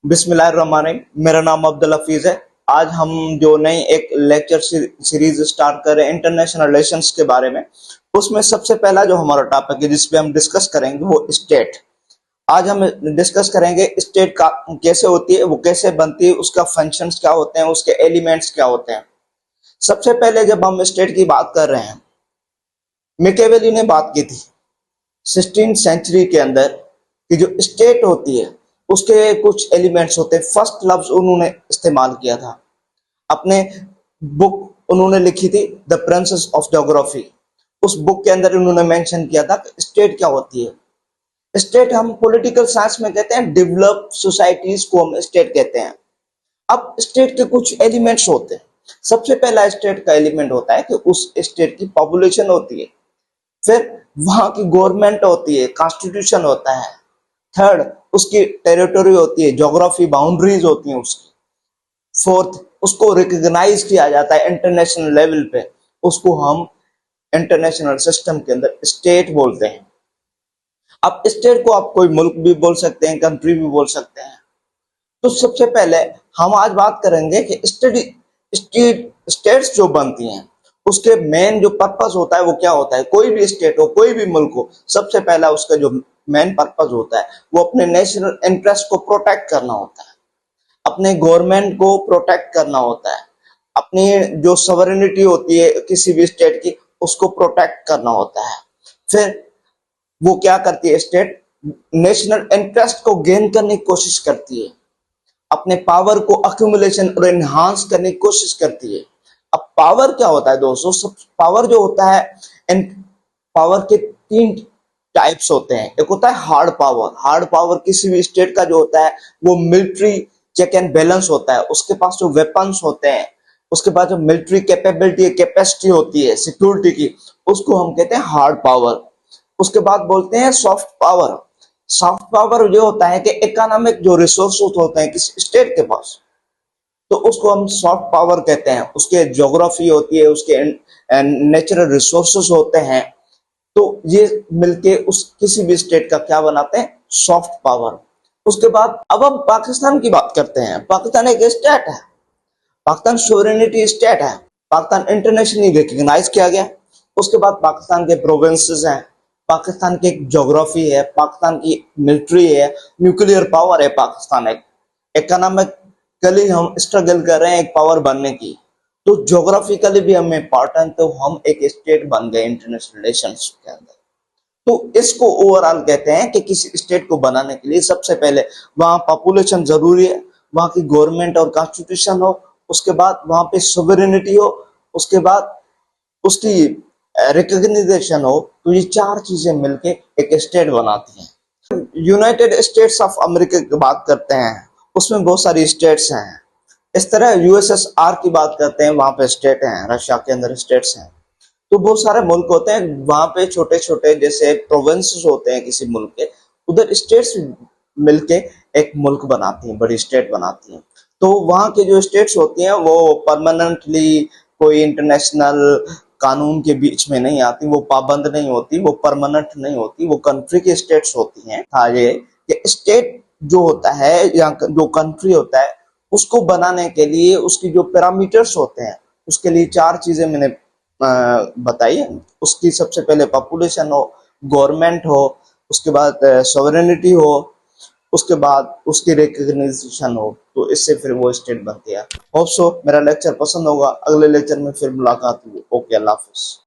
बिस्मिल्लाहिर्रहमानिर्रहीम। मेरा नाम अब्दुल हफीज है। आज हम जो नई एक लेक्चर सीरीज स्टार्ट कर रहे हैं इंटरनेशनल रिलेशंस के बारे में। उसमें सबसे पहला जो हमारा टॉपिक है जिस पे हम डिस्कस करेंगे वो स्टेट। आज हम डिस्कस करेंगे स्टेट का कैसे होती है, वो कैसे बनती है, उसका फंक्शंस क्या होते हैं, उसके एलिमेंट्स क्या होते हैं। सबसे पहले जब हम स्टेट की बात कर रहे हैं, मैकियावेली ने बात की थी 16वीं सेंचुरी के अंदर कि जो स्टेट होती है उसके कुछ एलिमेंट्स होते हैं। फर्स्ट लफ्ज उन्होंने इस्तेमाल किया था, अपने बुक उन्होंने लिखी थी द प्रिंसेस ऑफ ज्योग्राफी। उस बुक के अंदर उन्होंने मेंशन किया था कि स्टेट क्या होती है। स्टेट हम पॉलिटिकल साइंस में कहते हैं, डेवलप सोसाइटीज को हम स्टेट कहते हैं। अब स्टेट के कुछ एलिमेंट्स होते हैं। सबसे पहला स्टेट का एलिमेंट होता है कि उस स्टेट की पॉपुलेशन होती है, फिर वहां की गवर्नमेंट होती है, कॉन्स्टिट्यूशन होता है, थर्ड उसकी टेरिटरी होती है, ज्योग्राफी बाउंड्रीज होती हैं उसकी, फोर्थ उसको रिकॉग्नाइज किया जाता है इंटरनेशनल लेवल पे, उसको हम इंटरनेशनल सिस्टम के अंदर स्टेट बोलते हैं। अब स्टेट को आप कोई मुल्क भी बोल सकते हैं, कंट्री भी बोल सकते हैं। तो सबसे पहले हम आज बात करेंगे कि स्टेट्स जो बनती हैं उसके मेन जो पर्पस होता है वो क्या होता है। कोई भी स्टेट हो, कोई भी मुल्क हो, सबसे पहला उसका जो मेन पर्पस होता है वो अपने नेशनल इंटरेस्ट को प्रोटेक्ट करना होता है, अपने गवर्नमेंट को प्रोटेक्ट करना होता है, अपनी जो सॉवरेनिटी होती है किसी भी स्टेट की उसको प्रोटेक्ट करना होता है। फिर वो क्या करती है, स्टेट नेशनल इंटरेस्ट को गेन करने की कोशिश करती है, अपने पावर को अक्यूमुलेशन और एनहांस करने की कोशिश करती है। अब पावर क्या होता है दोस्तों, सब पावर जो होता है, पावर के तीन टाइप्स होते हैं। एक होता है हार्ड पावर। हार्ड पावर किसी भी स्टेट का जो होता है वो मिलिट्री चेक एंड बैलेंस होता है, उसके पास जो वेपन्स होते हैं, उसके पास जो मिलिट्री कैपेबिलिटी कैपेसिटी होती है सिक्योरिटी की, उसको हम कहते हैं हार्ड पावर। उसके बाद बोलते हैं सॉफ्ट पावर। सॉफ्ट पावर जो होता है कि इकोनॉमिक जो रिसोर्स होते हैं किसी स्टेट के पास, तो उसको हम सॉफ्ट पावर कहते हैं। उसके ज्योग्राफी होती है, उसके नेचुरल रिसोर्सेस होते हैं, तो ये मिलके उस किसी भी स्टेट का क्या बनाते हैं, सॉफ्ट पावर। उसके बाद अब हम पाकिस्तान की बात करते हैं। पाकिस्तान एक स्टेट है, पाकिस्तान सोवरेनिटी स्टेट है, पाकिस्तान इंटरनेशनली रिकॉग्नाइज किया गया। उसके बाद पाकिस्तान के प्रोविंसेस हैं, पाकिस्तान की एक ज्योग्राफी है, पाकिस्तान की मिलिट्री है, न्यूक्लियर पावर है, पाकिस्तान एक इकोनॉमिकली हम स्ट्रगल कर रहे हैं एक पावर बनने की, तो ज्योग्राफिकली भी हम इम्पोर्टेंट, तो हम एक स्टेट बन गए इंटरनेशनल रिलेशंस के अंदर। तो इसको ओवरऑल कहते हैं कि किसी स्टेट को बनाने के लिए सबसे पहले वहां पॉपुलेशन जरूरी है, वहां की गवर्नमेंट और कॉन्स्टिट्यूशन हो, उसके बाद वहां पे सोवरेनिटी हो, उसके बाद उसकी रिकॉग्निशन हो। तो ये चार चीजें मिलके एक स्टेट बनाती हैं। यूनाइटेड स्टेट्स ऑफ अमेरिका की बात करते हैं, उसमें बहुत सारी स्टेट्स हैं। इस तरह यूएसएसआर की बात करते हैं, वहां पे स्टेट हैं, रशिया के अंदर स्टेट्स हैं। तो बहुत सारे मुल्क होते हैं, वहां पे छोटे छोटे जैसे प्रोविंसेस होते हैं किसी मुल्क के, उधर स्टेट्स मिलके एक मुल्क बनाती हैं, बड़ी स्टेट बनाती हैं। तो वहां के जो स्टेट्स होती हैं वो परमानेंटली कोई इंटरनेशनल कानून के बीच में नहीं आती, वो पाबंद नहीं होती, वो परमानेंट नहीं होती, वो कंट्री की स्टेट्स होती हैं। था ये कि स्टेट जो होता है या जो कंट्री होता है उसको बनाने के लिए उसकी जो पैरामीटर्स होते हैं, उसके लिए चार चीजें मैंने बताई। उसकी सबसे पहले पॉपुलेशन हो, गवर्नमेंट हो, उसके बाद सॉवरेनिटी हो, उसके बाद उसकी रिकॉग्निशन हो, तो इससे फिर वो स्टेट बनती है। होप सो मेरा लेक्चर पसंद होगा। अगले लेक्चर में फिर मुलाकात होगी। ओके, अल्लाह हाफिज।